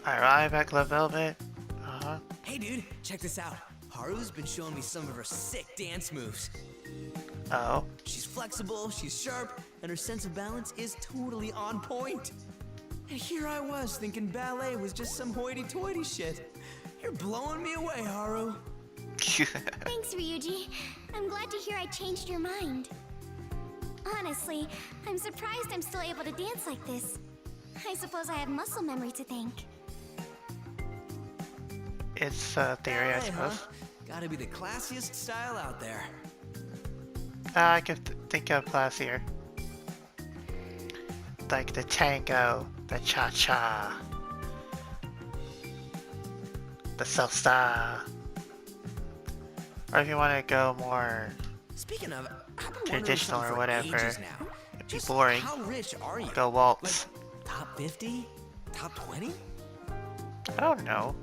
Arrive at La Velvet. Hey dude, check this out. Haru's been showing me some of her sick dance moves. Oh. She's flexible, she's sharp, and her sense of balance is totally on point. And here I was thinking ballet was just some hoity-toity shit. You're blowing me away, Haru. Thanks, Ryuji. I'm glad to hear I changed your mind. Honestly, I'm surprised I'm still able to dance like this. I suppose I have muscle memory to thank. It's theory, I suppose. Huh? Gotta be the classiest style out there. I could think of classier. Like the tango, the cha-cha, the salsa. Or if you want to go more Speaking of, traditional or whatever, it'd be just boring. How rich are you? Go waltz. Like, top 50? Top 20? I don't know.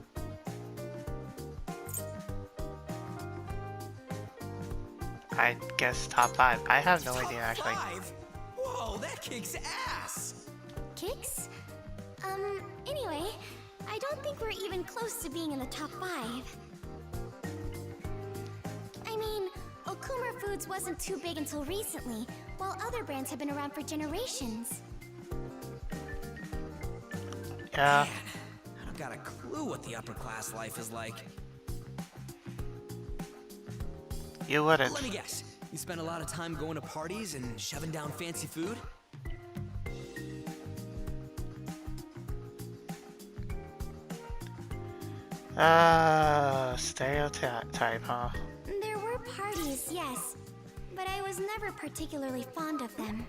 I guess top 5. I have no idea actually. Top 5? Whoa, that kicks ass! Kicks? Anyway, I don't think we're even close to being in the top 5. I mean, Okuma Foods wasn't too big until recently, while other brands have been around for generations. Yeah. Man, I don't got a clue what the upper class life is like. You wouldn't. Let me guess. You spend a lot of time going to parties and shoving down fancy food? Stereotype, huh? There were parties, yes, but I was never particularly fond of them.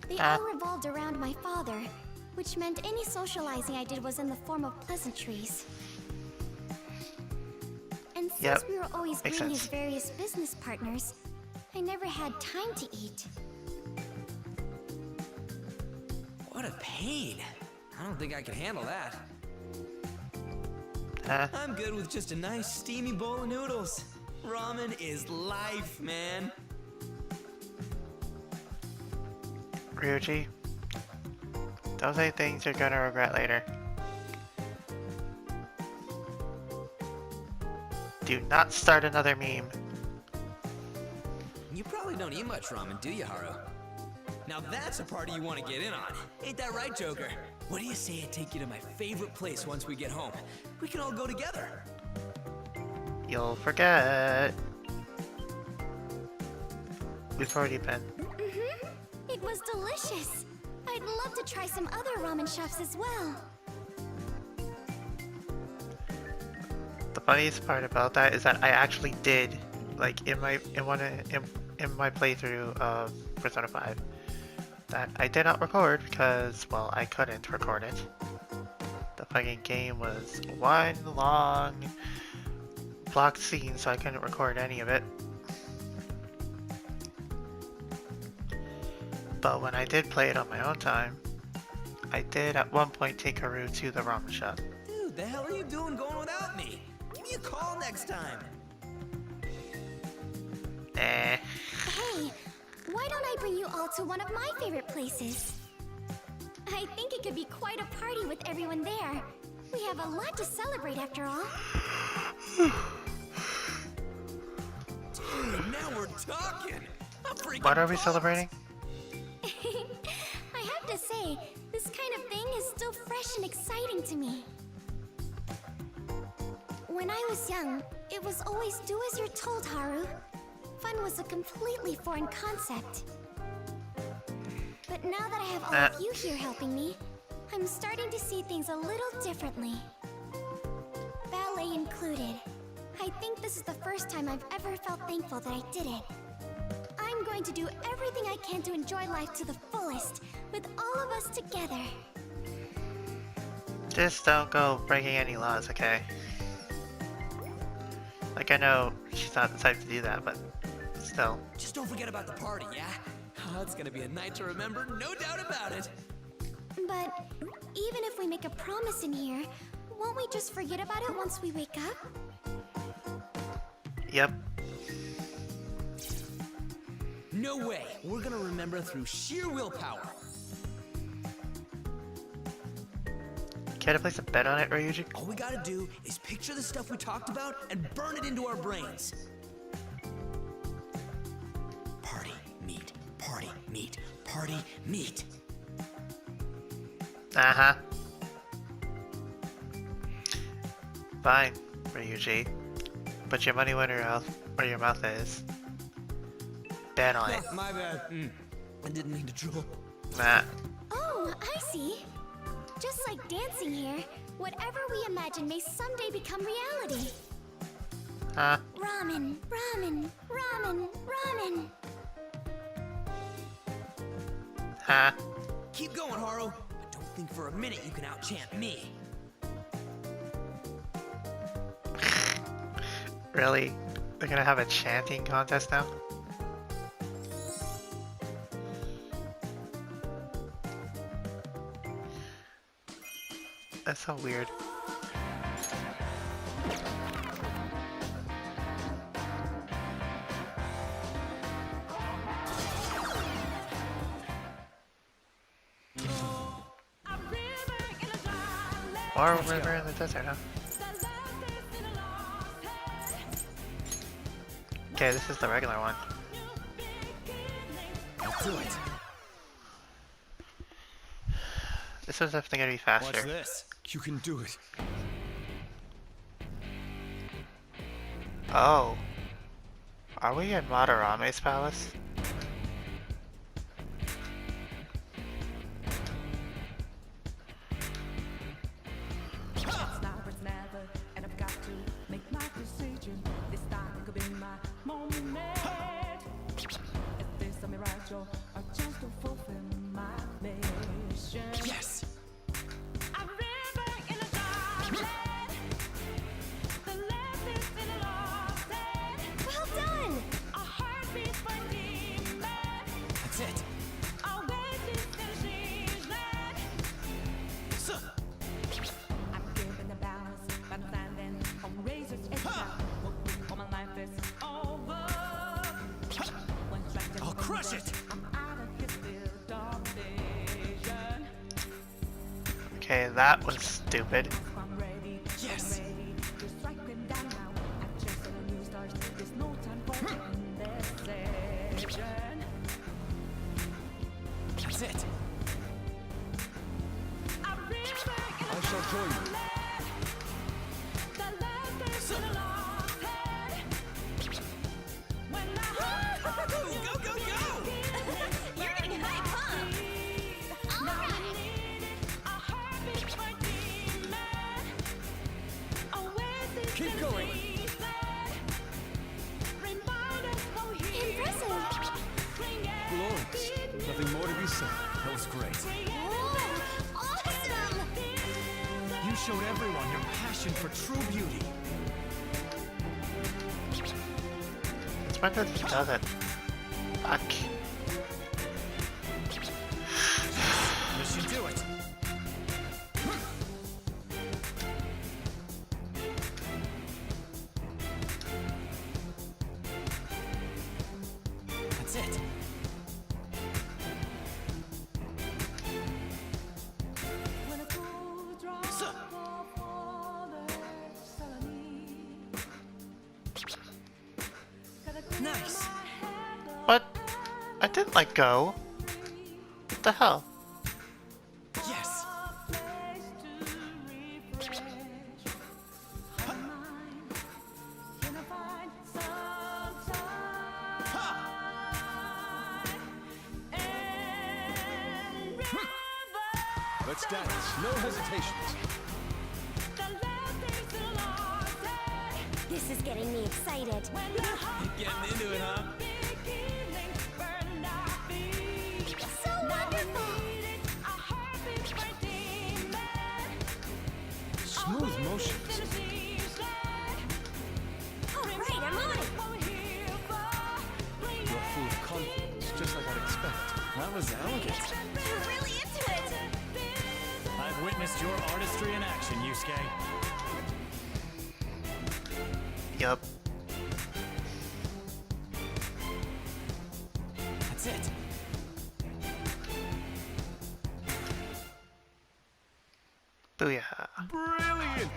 They all revolved around my father, which meant any socializing I did was in the form of pleasantries. And since we were always meeting his various business partners, I never had time to eat. What a pain. I don't think I can handle that. I'm good with just a nice steamy bowl of noodles. Ramen is life, man. Ryuji, those are things you're gonna regret later. Do not start another meme. You probably don't eat much ramen, do you, Haru? Now that's a party you want to get in on. Ain't that right, Joker? What do you say I take you to my favorite place once we get home? We can all go together. You'll forget. We've already been. It was delicious. I'd love to try some other ramen shops as well. The funniest part about that is that I actually did, like in my playthrough of Persona 5, that I did not record because, well, I couldn't record it. The fucking game was one long blocked scene, so I couldn't record any of it. But when I did play it on my own time, I did at one point take Haru to the ramen shop. Dude, the hell are you doing going without me? Give me a call next time. Nah. Hey, why don't I bring you all to one of my favorite places? I think it could be quite a party with everyone there. We have a lot to celebrate after all. Dude, now we're talking. I'm freaking What are we pumped. celebrating? I have to say, this kind of thing is still fresh and exciting to me. When I was young, it was always do as you're told, Haru. Fun was a completely foreign concept. But now that I have all of you here helping me, I'm starting to see things a little differently. Ballet included. I think this is the first time I've ever felt thankful that I did it. I'm going to do everything I can to enjoy life to the fullest, with all of us together. Just don't go breaking any laws, okay? Like, I know she's not the type to do that, but still. Just don't forget about the party, yeah? Oh, it's gonna be a night to remember, no doubt about it. But even if we make a promise in here, won't we just forget about it once we wake up? Yep. No way. We're gonna remember through sheer willpower. Care to place a bet on it, Ryuji? All we gotta do is picture the stuff we talked about and burn it into our brains. Party, meat, party, meat, party, meat. Uh-huh. Fine, Ryuji. Put your money where your mouth is. Bet on it. My bad. I didn't mean to drool. Nah. Oh, I see. Just like dancing here, whatever we imagine may someday become reality. Huh? Ramen, ramen, ramen, ramen. Huh? Keep going, Haru. I don't think for a minute you can out-chant me. Really? They're gonna have a chanting contest now? That's so weird. Or a river in the desert, huh? Okay, this is the regular one. Let's do it. This one's definitely gonna be faster. Watch this. You can do it. Oh. Are we in Madarame's palace? It's now or it's never, and I've got to make my decision. This time could be my moment. If this a mirage or a chance to fulfill my mission. Yes. A river in a garden, the left is in a lost end. Well done! A heartbeat for demon, That's it. a waiting season. I'm giving the balance, but I'm standing on razor's edge now. All my life is over. One strike and I'll crush it. I'm out of his field of vision. Okay, that was stupid. I'm ready. Yes. I'm ready to strike him down now. I'm chasing a new stars. There's no time for indecision. That's it. A river in I shall join you. the left is in a lost head. When Go, go, go! You're getting hype, huh? Alright! Keep going. Impressive! Glorious. Nothing more to be said. That was great. Whoa! Awesome! You showed everyone your passion for true beauty. It's when this does it. Fuck. This should do it. That's it. Nice. But I didn't let go. What the hell? Yes. Let's dance. No hesitations. This is getting me excited. Getting into it, huh? So wonderful! Smooth motions. Alright, I'm on it! You're full of confidence, just like I'd expect. That was elegant. You're really into it! I've witnessed your artistry in action, Yusuke. Yup. That's it. Booyah. Brilliant!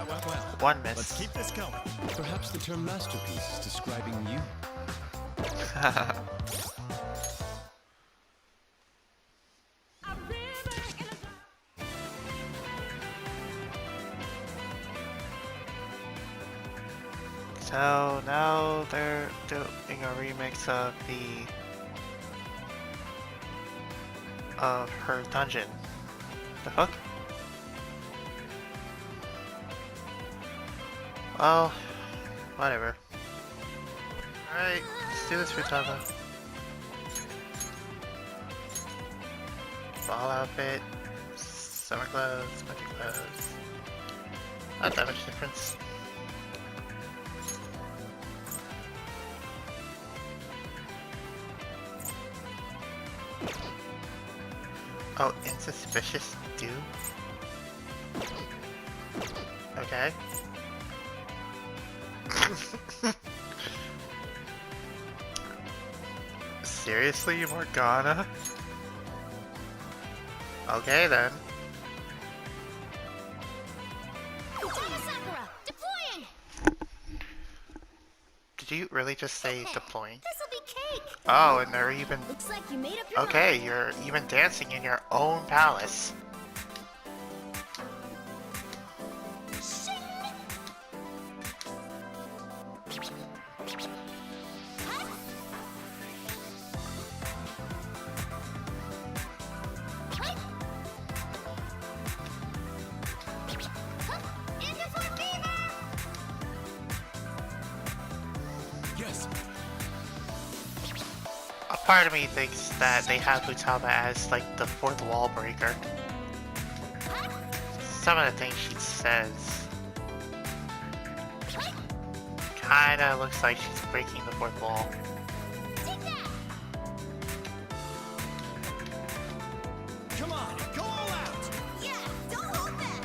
Well, One miss. let's keep this going. Perhaps the term masterpiece is describing you. So now they're doing a remix of her dungeon. The fuck? Well, whatever. Alright, let's do this, Futaba. Ball outfit, summer clothes, winter clothes. Not that much difference. Oh, insuspicious do? Okay. Seriously, Morgana? Okay then. Sakura, deploying! Did you really just say deploying? This'll be cake! Oh, and they're even... Looks like you made up your Okay, mind. you're even dancing in your own palace. Yes. A part of me thinks that they have Futaba as like the fourth wall breaker. Some of the things she says kinda looks like she's breaking the fourth wall. Come on, go all out! Yeah, don't hold back!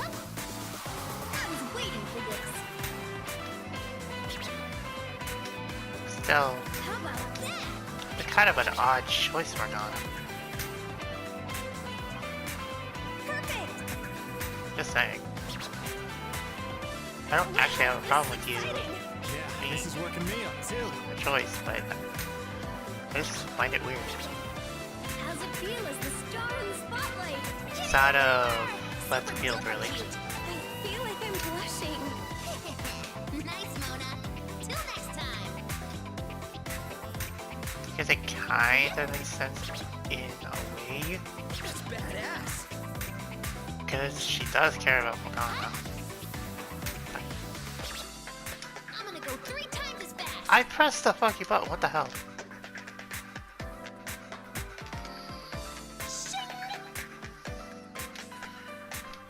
I was waiting for this. Still, How about that? it's kind of an odd choice, Morgana. Perfect! Just saying. I don't actually have a problem with you Yeah, this is working me up too. making the choice, but I just find it weird. How's it feel as the star in the spotlight? It's out of left field, really. I feel like I'm blushing. Nice, Mona. Till next time. Because it kind of makes sense in a way. That's badass. Because she does care about Morgana. I'm gonna go 3 times as fast. I pressed the fucking button, what the hell?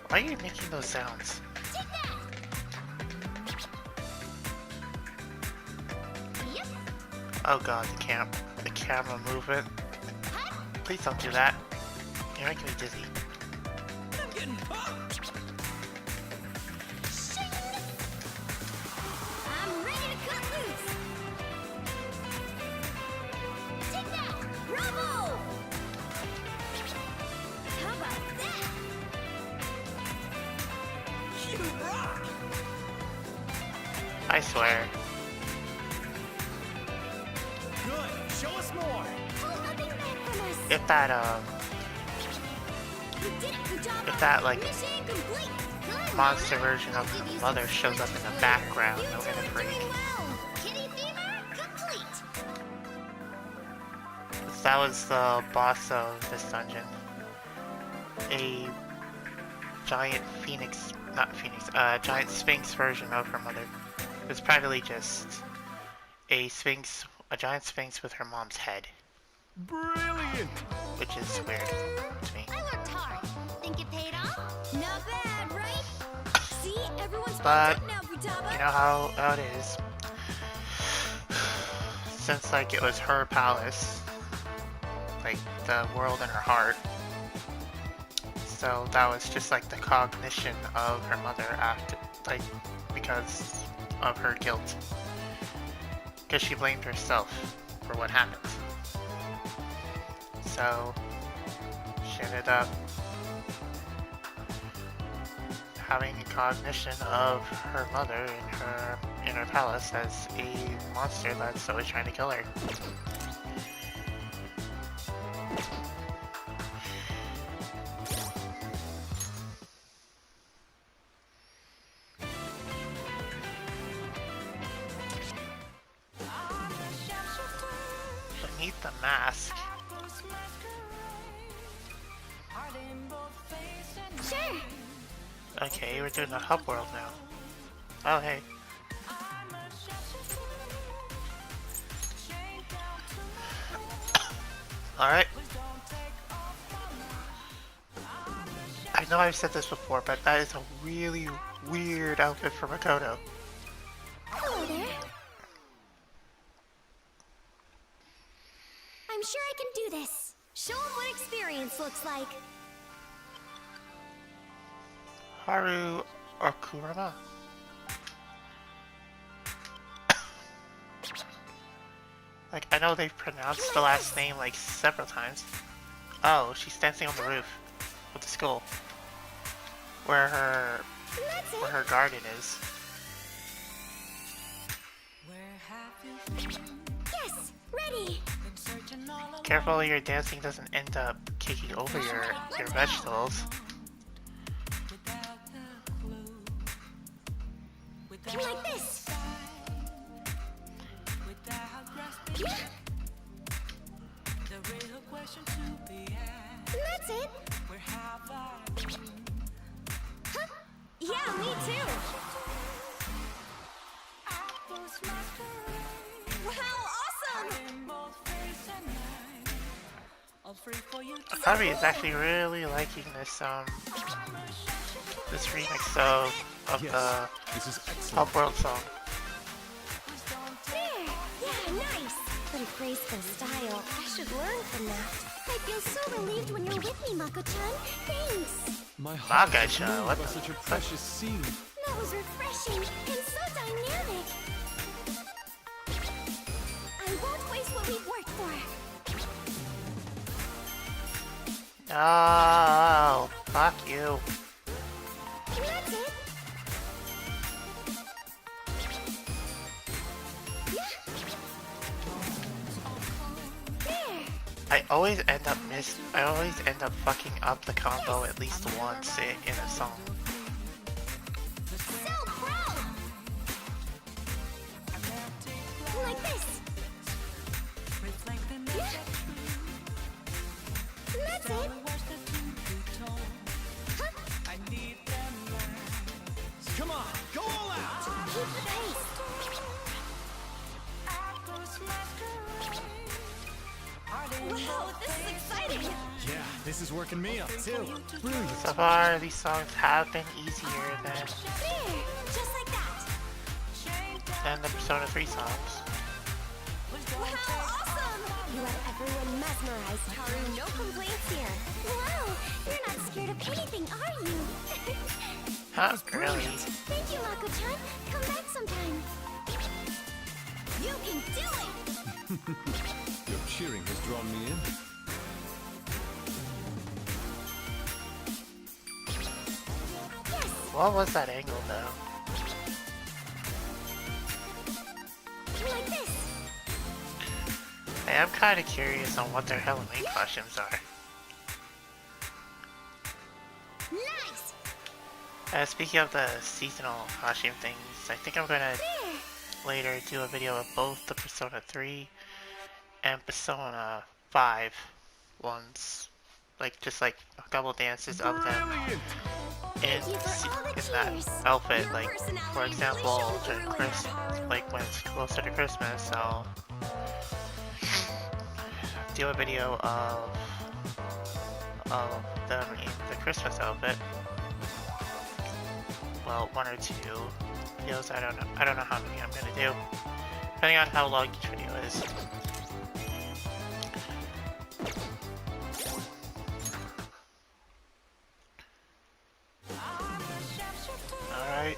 Why are you making those sounds? Take that. Yep. Oh god, the camera movement. Please don't do that. You're making me dizzy. I'm getting pumped. I'm ready to cut loose. Take that. Bravo. How about that? You rock. I swear. Good, show us more! Hold nothing back from us. If that, You did it, Futaba. if that, like, Mission complete. Good, monster Mona. version I'll of give you her mother some shows up in special the food. background, You no two are interfering. doing well. Kitty fever complete. That was the boss of this dungeon. A giant phoenix, not phoenix, giant sphinx version of her mother. It was practically just a sphinx, a giant sphinx with her mom's head, Brilliant! which is weird to me. I worked hard. Think it paid off? Not bad, right? See, everyone's But, pumped up now, Futaba. You know how it is. Since like it was her palace, like the world in her heart. So that was just like the cognition of her mother after, like, because of her guilt. because she blamed herself for what happened. So she ended up having a cognition of her mother in her palace as a monster that's always trying to kill her. Beneath the mask. Sure. Okay, we're doing the hub world now. Oh, hey. Alright. I know I've said this before, but that is a really weird outfit for Makoto. Hello there. I'm sure I can do this. Show 'em what experience looks like. Haru or Kurama? Like, I know they've pronounced the last name like several times. Oh, she's dancing on the roof of the school. Where her garden is. Yes, ready. Careful your dancing doesn't end up kicking over your vegetables. Like this. Yeah. That's it. Huh? Yeah, me too. Wow, awesome! Harvey is actually really liking this this remix of the This is excellent. Hub World song. There! Yeah, nice! What a graceful style. I should learn from that. I feel so relieved when you're with me, Mako-chan. Thanks! My heart is Mako-chan, moved what by the such a fuck? precious scene. That was refreshing and so dynamic. I won't waste what we've worked for. No, fuck you. That's it. Yeah. There. I always end up fucking up the combo at least once in a song. So proud. Like this. Yeah. That's it. Huh? Come on, go all out! Keep the pace. Wow, this is exciting. Yeah, this is working me up too. Brilliant. So far, these songs have been easier There, just like that. than the Persona 3 songs. Wow, awesome! You have everyone mesmerized, Haru. No complaints here. Wow, you're not scared of anything, are you? Not really. Thank you, Mako-chan. Come back sometime. You can do it! Your cheering has drawn me in. Yes! What was that angle though? Like this. I am kind of curious on what their Halloween costumes are. Nice! Speaking of the seasonal costume things, I think I'm gonna There! later do a video of both the Persona 3 and Persona 5 ones. Like, just like a couple dances of them Brilliant! in, Thank you for all the in that cheers. outfit. Your Like, for personality really example, shone during through in that, Haru. like when it's closer to Christmas, I'll do a video of them in the Christmas outfit. Well, one or two videos. I don't know how many I'm gonna do, depending on how long each video is. Alright.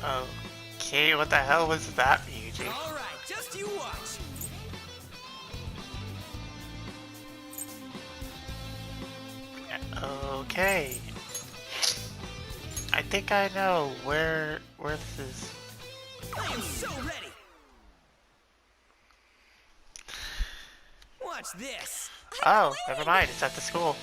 Okay, what the hell was that, Ryuji? Alright, just you watch. Okay. I think I know where this is. I am so ready. Watch this. Oh, never mind, it's at the school.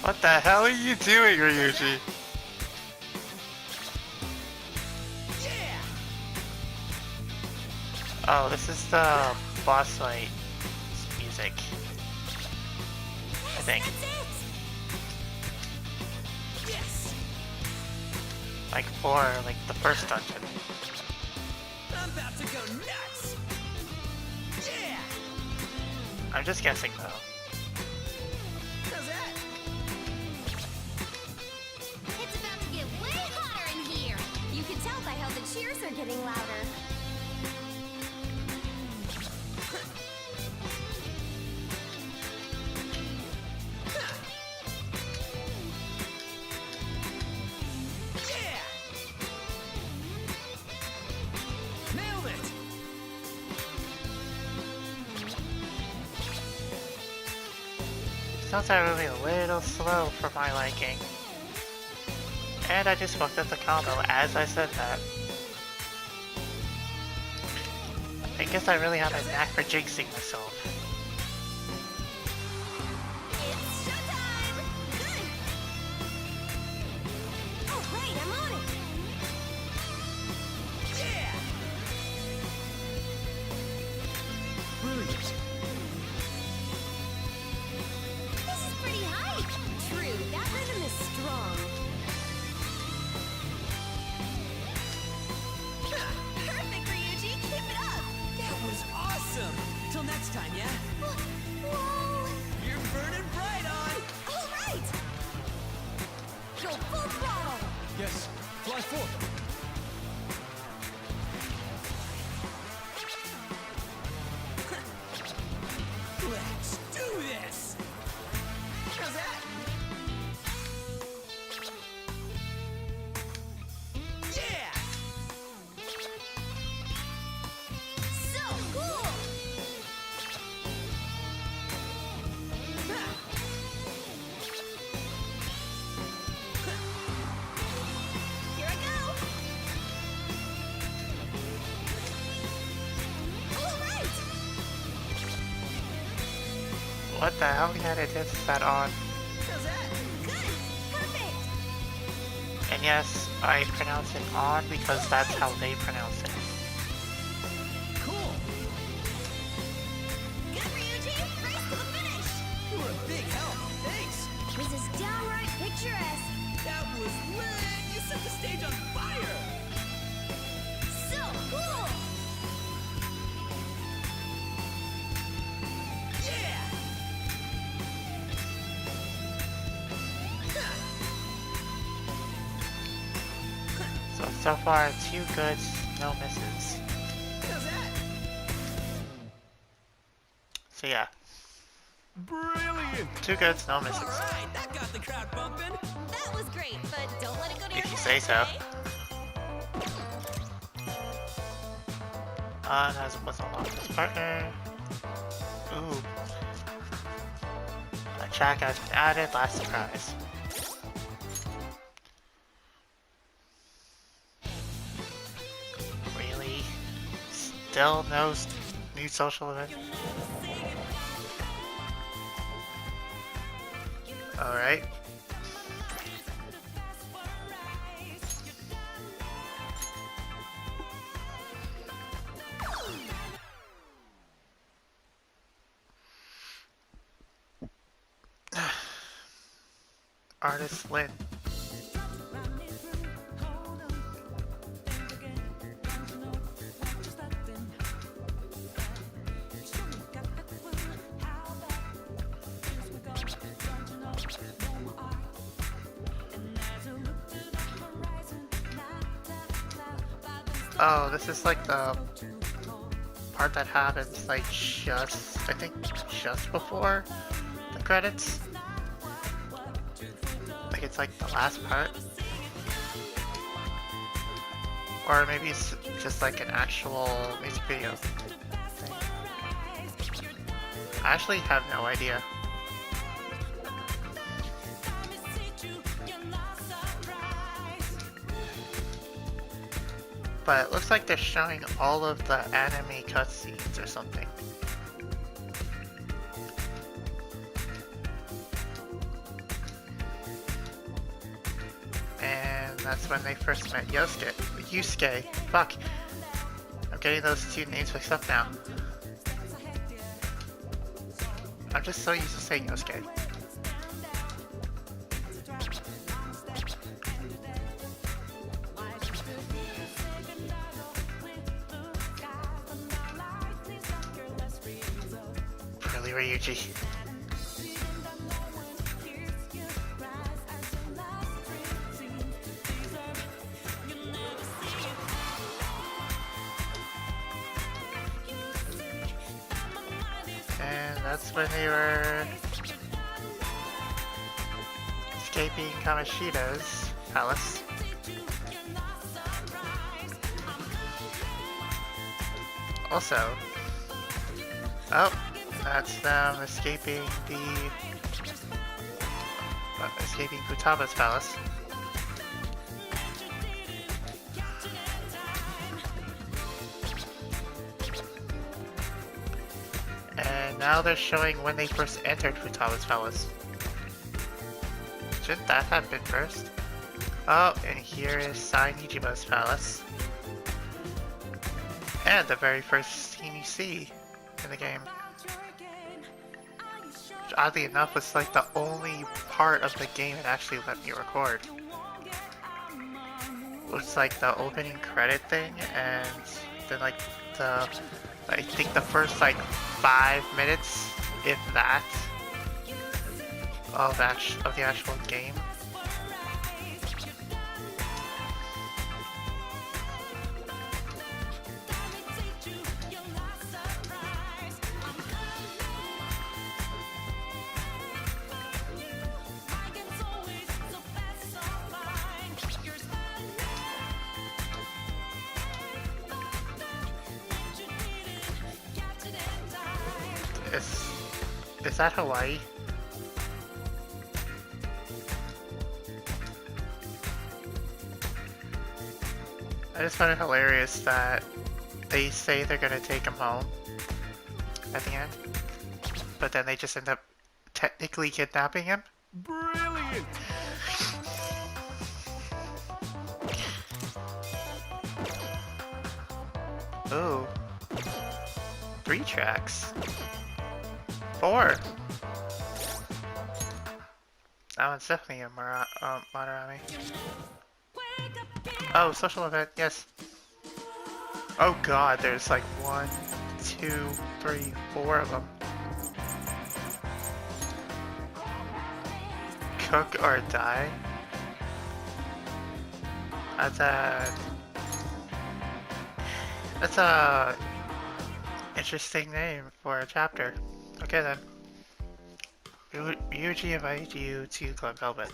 What the hell are you doing, Ryuji? Yeah. Oh, this is the boss fight music. I think. That's it! Yes. Like for like the first dungeon. I'm about to go nuts. Yeah. I'm just guessing though. How's that? It's about to get way hotter in here! You can tell by how the cheers are getting louder. Yeah. Nailed it. Sounds like moving a little slow for my liking. And I just fucked up the combo as I said that. I guess I really have a knack for jinxing myself. It's showtime! Good! Oh, right, I'm on it! Yeah. Brilliant. This is pretty high! True, that rhythm is strong. Perfect, Ryuji! Keep it up! That was awesome. Till next time, yeah? Whoa! You're burning bright on. All right! Go full throttle! Yes. Fly forward. Let's do this. How's that? Yeah. So cool! Ha. Here I go! All right! What the hell kind of is that on? How's that? Good! Perfect! And yes, I pronounce it on because that's how they pronounce it. Cool. Good, Ryuji! Race to the finish! You were a big help. Thanks. This is downright picturesque! That was lit. You set the stage on fire. So cool! Yeah. So far, 2 goods, no misses. How's that? So yeah, Brilliant. 2 goods, no All misses. right, that got the crowd bumping. That was great, but don't let it go to your If you head, say so. okay? As was along his partner. Ooh. A track has been added, last surprise. Really? Still no new social event? Alright. Artist Lynn. Oh, this is like the part that happens like I think just before the credits. Like it's like the last part. Or maybe it's just like an actual music video thing. I actually have no idea. But it looks like they're showing all of the anime cutscenes or something. And that's when they first met Yusuke. Fuck. I'm getting those two names mixed up now. I'm just so used to saying Yosuke. Really, Ryuji. And that's when they were escaping Kamoshida's palace. Also, that's them escaping escaping Futaba's palace. And now they're showing when they first entered Futaba's palace. Shouldn't that have been first? Oh, and here is Sai Nijima's palace. And the very first scene you see in the game. Which, oddly enough, was like the only part of the game that actually let me record. Looks like the opening credit thing, and then like I think the first like 5 minutes, if that, of the actual game. Is that Hawaii? I just find it hilarious that they say they're gonna take him home at the end, but then they just end up technically kidnapping him. Brilliant! Ooh. 3 tracks. 4. That one's definitely a Madarame. Oh, social event, yes. Oh god, there's like 1, 2, 3, 4 of them. Cook or die? That's a interesting name for a chapter. Okay then. Ryuji invited you to Club Velvet.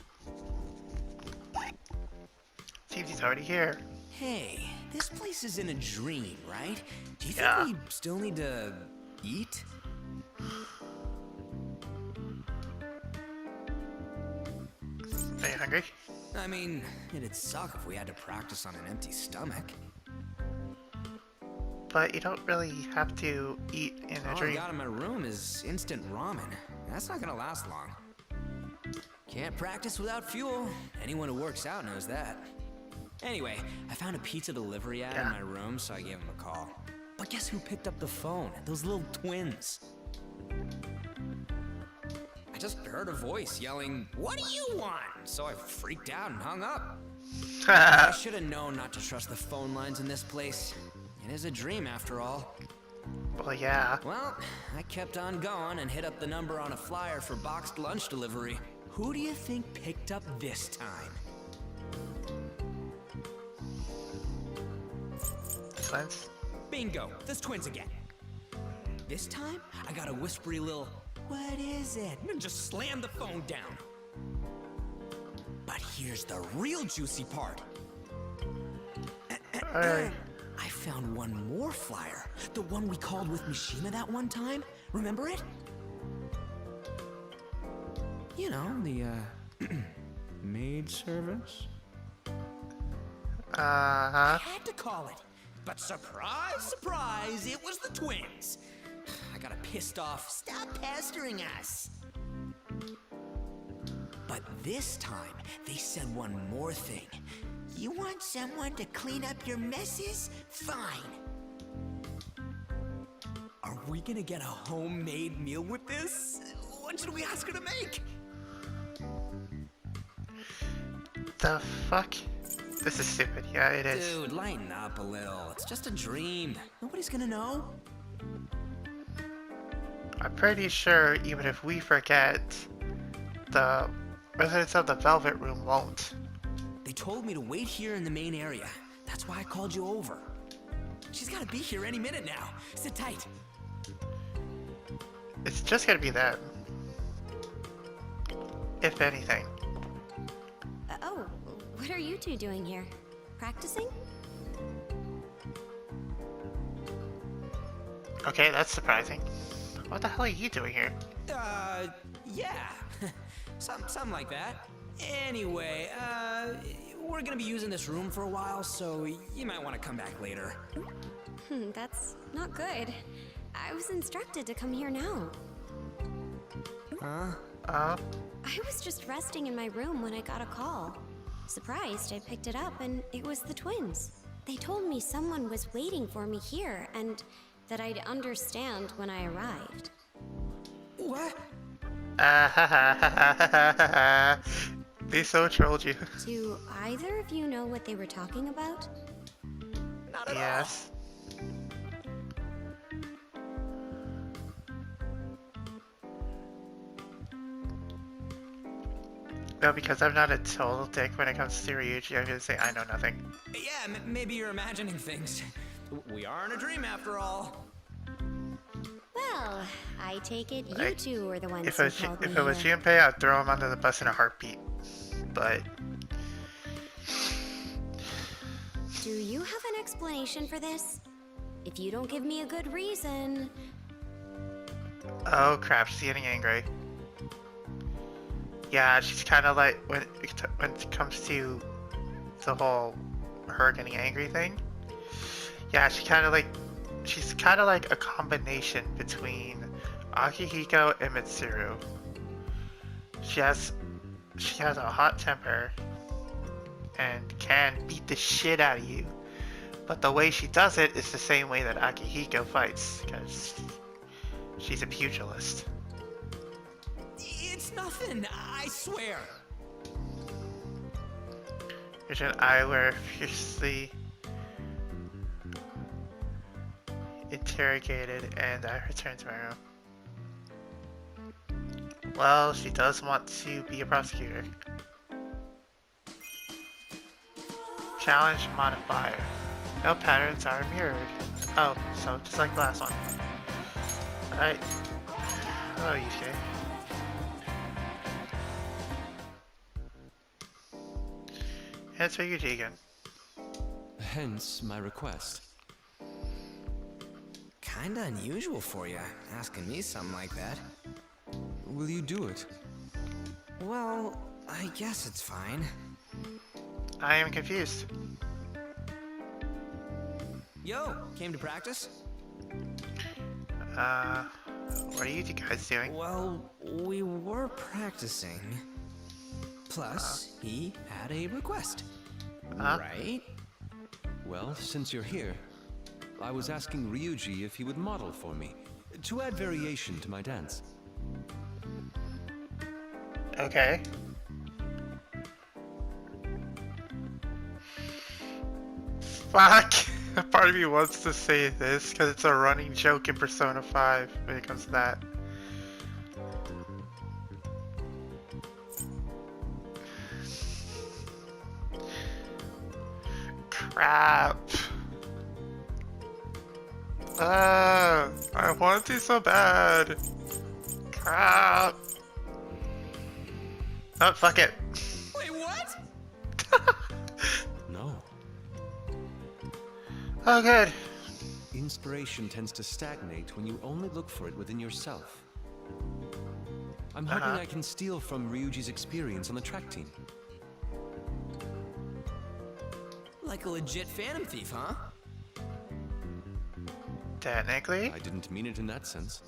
Seems he's already here. Hey, this place is in a dream, right? Do you think we still need to eat? Are you hungry? I mean, it'd suck if we had to practice on an empty stomach. But you don't really have to eat in a All I dream. got in my room is instant ramen. That's not gonna last long. Can't practice without fuel. Anyone who works out knows that. Anyway, I found a pizza delivery ad in my room, so I gave him a call. But guess who picked up the phone? Those little twins. I just heard a voice yelling, "What do you want?" So I freaked out and hung up. I should have known not to trust the phone lines in this place. It is a dream after all. Well, yeah. Well, I kept on going and hit up the number on a flyer for boxed lunch delivery. Who do you think picked up this time? Twins? Bingo, there's twins again. This time, I got a whispery little, "What is it?" and just slammed the phone down. But here's the real juicy part. Alright. I found one more flyer. The one we called with Mishima that one time. Remember it? You know, the, Maid service? I had to call it. But surprise, surprise, it was the twins. I got a pissed off, "Stop pestering us." But this time, they said one more thing. "You want someone to clean up your messes? Fine." Are we gonna get a homemade meal with this? What should we ask her to make? The fuck? This is stupid. Yeah, it is. Dude, lighten up a little. It's just a dream. Nobody's gonna know. I'm pretty sure even if we forget, the residents of the Velvet Room won't. They told me to wait here in the main area. That's why I called you over. She's gotta be here any minute now. Sit tight. It's just gonna be them. If anything. Oh, what are you two doing here? Practicing? Okay, that's surprising. What the hell are you doing here? Yeah. Something like that. Anyway, we're gonna be using this room for a while, so you might want to come back later. That's not good. I was instructed to come here now. Huh? I was just resting in my room when I got a call. Surprised, I picked it up and it was the twins. They told me someone was waiting for me here and that I'd understand when I arrived. What? They so trolled you. Do either of you know what they were talking about? Not at all. Yes. No, because I'm not a total dick when it comes to Ryuji. I'm gonna say I know nothing. Yeah, maybe you're imagining things. We are in a dream after all. Well, I take it you Like, two were the ones If who it was, called if me it was here. Junpei, I'd throw him under the bus in a heartbeat. But Do you have an explanation for this? If you don't give me a good reason... oh crap, she's getting angry. Yeah, she's kind of like when it comes to the whole her getting angry thing. Yeah, she's kind of like a combination between Akihiko and Mitsuru. She has a hot temper and can beat the shit out of you. But the way she does it is the same way that Akihiko fights, because she's a pugilist. It's nothing, I swear. Here's an eyewear fiercely interrogated, and I return to my room. Well, she does want to be a prosecutor. Challenge modifier. No patterns are mirrored. Oh, so just like the last one. Alright. Hello, Yusuke. Answer Yuji again. Hence my request. Kinda unusual for you, asking me something like that. Will you do it? Well, I guess it's fine. I am confused. Yo, came to practice? What are you two guys doing? Well, we were practicing. Plus, he had a request. Huh? Right? Well, since you're here, I was asking Ryuji if he would model for me, to add variation to my dance. Okay. Fuck! Part of me wants to say this because it's a running joke in Persona 5 when it comes to that. Crap. I want to so bad. Crap. Oh, fuck it. Wait, what? No. Oh, good. Inspiration tends to stagnate when you only look for it within yourself. I'm hoping I can steal from Ryuji's experience on the track team. Like a legit Phantom Thief, huh? Technically. I didn't mean it in that sense.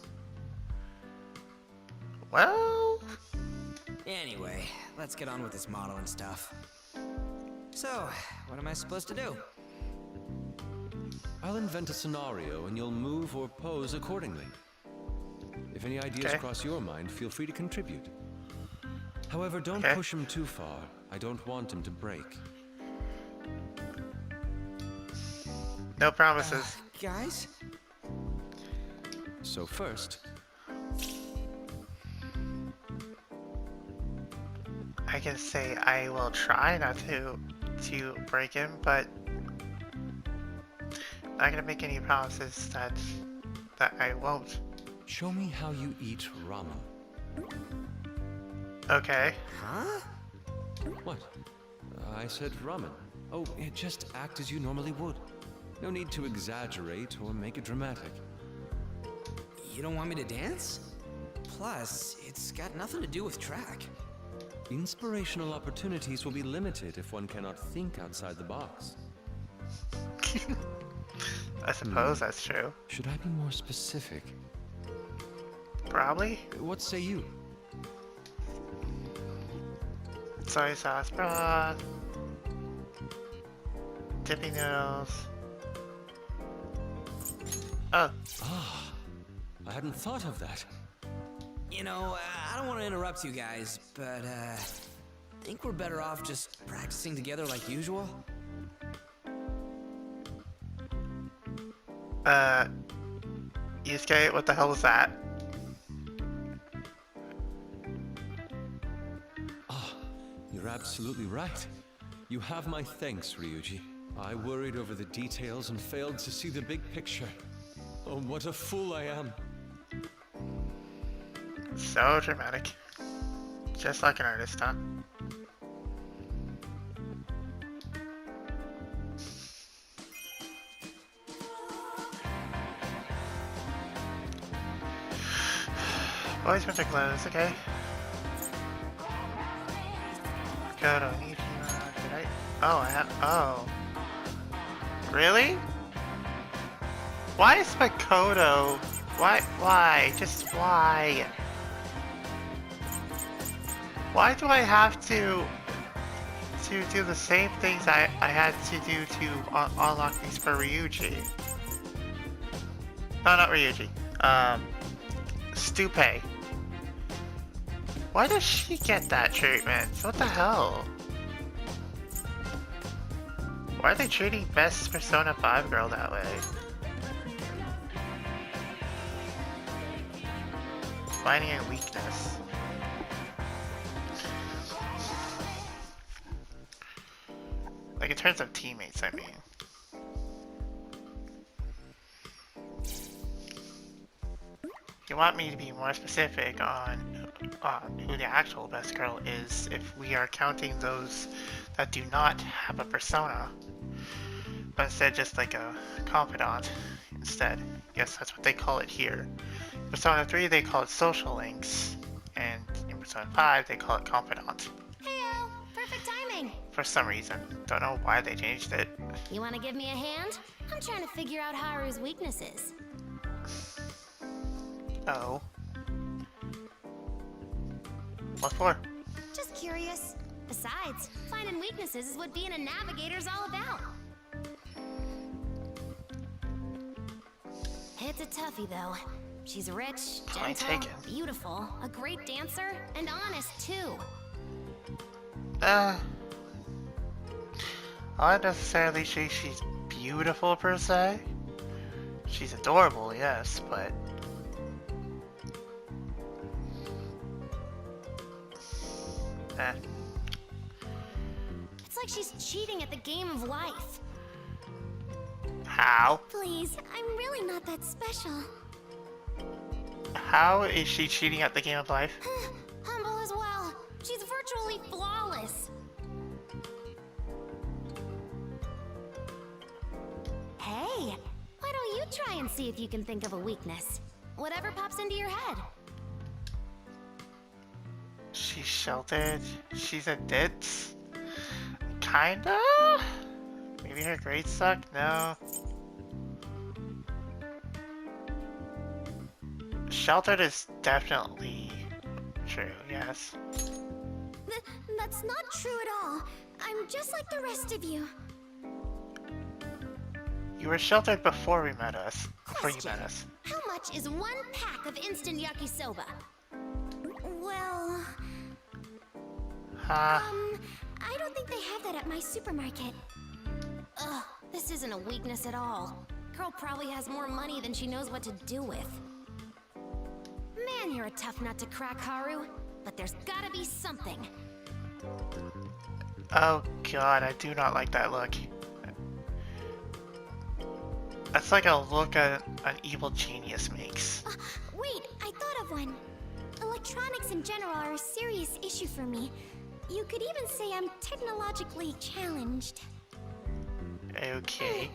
Well. Anyway, let's get on with this model and stuff. So, what am I supposed to do? I'll invent a scenario and you'll move or pose accordingly. If any ideas Okay. cross your mind, feel free to contribute. However, don't Okay. push him too far. I don't want him to break. No promises. Guys? So first, I can say I will try not to break him, but I'm not gonna make any promises that I won't. show me how you eat ramen. Okay. Huh? What? I said ramen. Oh, just act as you normally would. No need to exaggerate or make it dramatic. You don't want me to dance? Plus, it's got nothing to do with track. Inspirational opportunities will be limited if one cannot think outside the box. I suppose that's true. Should I be more specific? Probably. What say you? Soy sauce broth. Dipping noodles. Oh. Ah, I hadn't thought of that. You know, I don't want to interrupt you guys, but think we're better off just practicing together like usual? Yusuke, what the hell was that? You're absolutely right. You have my thanks, Ryuji. I worried over the details and failed to see the big picture. Oh, what a fool I am. So dramatic. Just like an artist, huh? Boys winter clothes, okay. Makoto, need you, did I? Oh, I have, oh. Really? Why is Makoto? Why? Just why? Why do I have to do the same things I had to do to unlock these for Ryuji? No, not Ryuji. Stupe. Why does she get that treatment? What the hell? Why are they treating best Persona 5 girl that way? Finding a weakness. Like in terms of teammates, I mean. You want me to be more specific on who the actual best girl is if we are counting those that do not have a persona, but instead just like a confidant instead. Yes, that's what they call it here. Persona 3 they call it social links, and in Persona 5 they call it confidant. Heyo! Perfect timing! For some reason. Don't know why they changed it. You wanna give me a hand? I'm trying to figure out Haru's weaknesses. Oh. What for? Just curious. Besides, finding weaknesses is what being a navigator's all about. It's a toughie, though. She's rich, Point gentle, taken. beautiful, a great dancer, and honest, too. I don't necessarily say she's beautiful per se. She's adorable, yes, but It's like she's cheating at the game of life. How? Please, I'm really not that special. How is she cheating at the game of life? Humble as well. She's virtually flawless. Hey, why don't you try and see if you can think of a weakness? Whatever pops into your head. She's sheltered. She's a ditz. Kinda? Maybe her grades suck? No. Sheltered is definitely true, yes. That's not true at all. I'm just like the rest of you. You were sheltered before we met us. Before you Question. met us. How much is one pack of instant yakisoba? Well, Huh? I don't think they have that at my supermarket. Ugh, this isn't a weakness at all. Girl probably has more money than she knows what to do with. Man, you're a tough nut to crack, Haru. But there's gotta be something. Oh god, I do not like that look. That's like a look an evil genius makes. Wait, I thought of one. Electronics in general are a serious issue for me. You could even say I'm technologically challenged. Okay.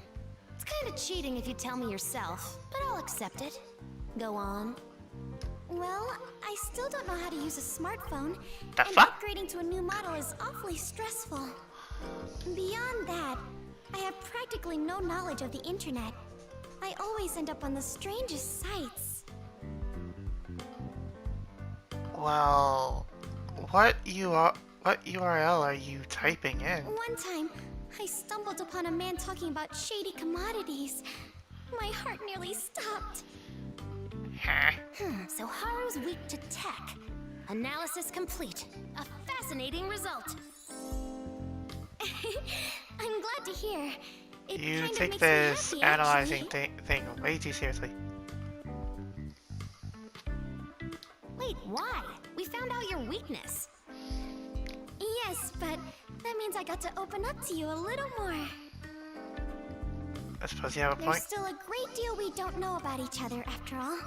It's kind of cheating if you tell me yourself, but I'll accept it. Go on. Well, I still don't know how to use a smartphone, The and fuck? upgrading to a new model is awfully stressful. Beyond that, I have practically no knowledge of the internet. I always end up on the strangest sites. Well, what URL are you typing in? One time, I stumbled upon a man talking about shady commodities. My heart nearly stopped. Huh? So Haru's weak to tech. Analysis complete. A fascinating result. I'm glad to hear. It You kind of take makes this me happy, analyzing actually. thing way too seriously. Wait, why? We found out your weakness. Yes, but that means I got to open up to you a little more. I suppose you have a There's point. still a great deal we don't know about each other, after all.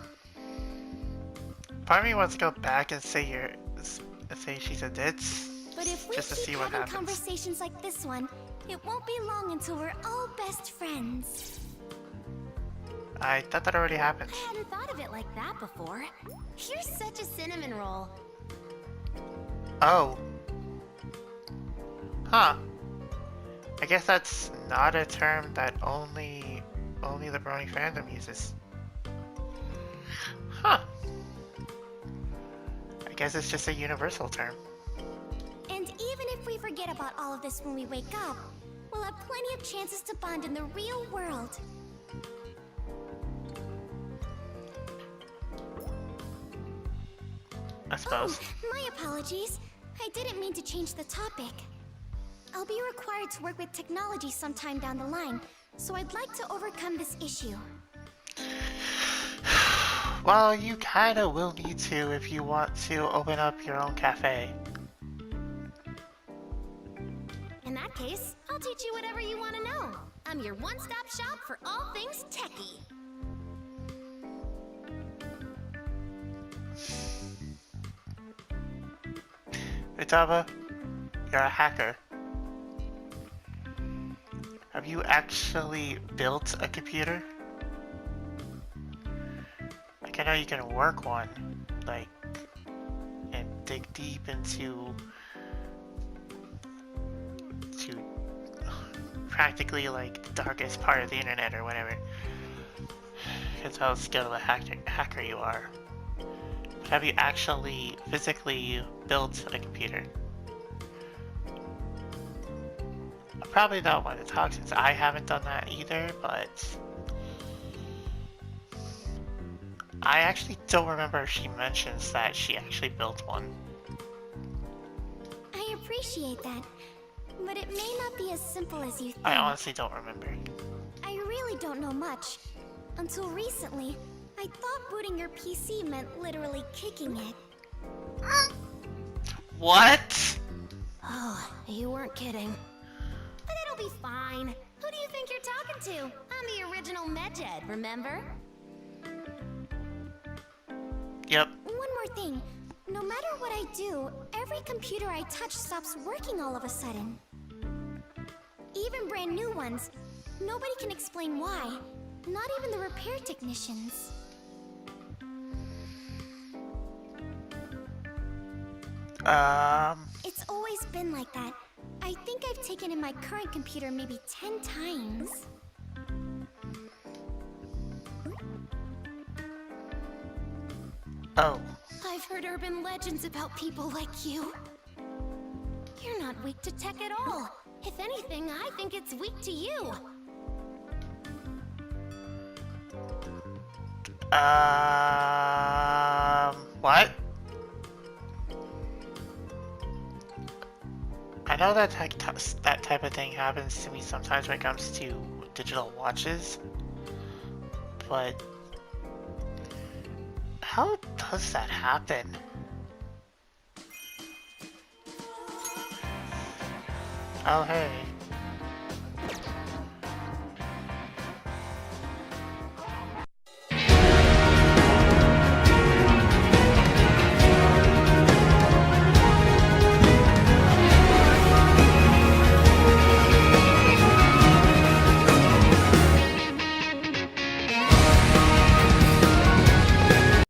Part of me wants to go back and say she's a ditz, But if we just to keep see what having happens. conversations like this one, it won't be long until we're all best friends. I thought that already happened. I hadn't thought of it like that before. You're such a cinnamon roll. Oh. Huh. I guess that's not a term that only the Brony fandom uses. Huh. I guess it's just a universal term. And even if we forget about all of this when we wake up, we'll have plenty of chances to bond in the real world. I suppose. Oh, my apologies. I didn't mean to change the topic. I'll be required to work with technology sometime down the line, so I'd like to overcome this issue. Well, you kinda will need to if you want to open up your own cafe. In that case, I'll teach you whatever you want to know. I'm your one-stop shop for all things techie. Vitava, you're a hacker. Have you actually built a computer? Like, I know you can work one, like, and dig deep into practically, like, the darkest part of the internet or whatever. That's how skilled of a hacker you are. But have you actually physically built a computer? I probably don't want to talk since I haven't done that either, but I actually don't remember if she mentions that she actually built one. I appreciate that, but it may not be as simple as you think. I honestly don't remember. I really don't know much. Until recently, I thought booting your PC meant literally kicking it. What? Oh, you weren't kidding. But it'll be fine. Who do you think you're talking to? the original Medjed, remember? Yep. One more thing. No matter what I do, every computer I touch stops working all of a sudden. Even brand new ones. Nobody can explain why. Not even the repair technicians. It's always been like that. I think I've taken in my current computer maybe 10 times. Oh. I've heard urban legends about people like you. You're not weak to tech at all. If anything, I think it's weak to you. What? I know that that type of thing happens to me sometimes when it comes to digital watches, but how does that happen? Oh hey.